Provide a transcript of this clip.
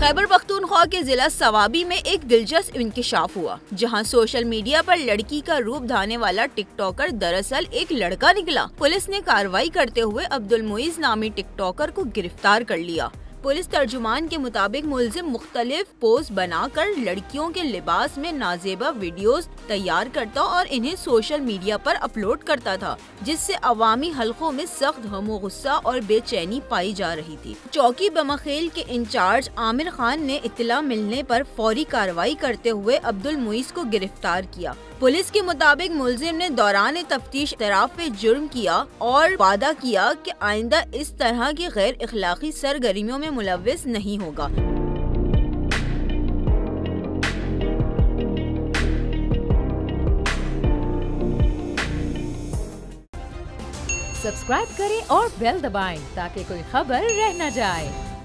खैबर पख्तूनख्वा के जिला सवाबी में एक दिलचस्प इंकिशाफ हुआ, जहां सोशल मीडिया पर लड़की का रूप धाने वाला टिकटॉकर दरअसल एक लड़का निकला। पुलिस ने कार्रवाई करते हुए अब्दुल मुईज नामी टिकटॉकर को गिरफ्तार कर लिया। पुलिस तर्जुमान के मुताबिक मुलजिम मुख्तलिफ पोस्ट बनाकर लड़कियों के लिबास में नाजेबा वीडियोस तैयार करता और इन्हें सोशल मीडिया पर अपलोड करता था, जिससे अवामी हलकों में सख्त गमो गुस्सा और बेचैनी पाई जा रही थी। चौकी बमखेल के इंचार्ज आमिर खान ने इत्तला मिलने पर फौरी कार्रवाई करते हुए अब्दुल मुईज को गिरफ्तार किया। पुलिस के मुताबिक मुलजिम ने दौरान तफ्तीश इतराफ जुर्म किया और वादा किया कि आइंदा इस तरह की गैर अखलाकी सरगर्मियों में मुलव्विस नहीं होगा। सब्सक्राइब करें और बेल दबाएं ताकि कोई खबर रह न जाए।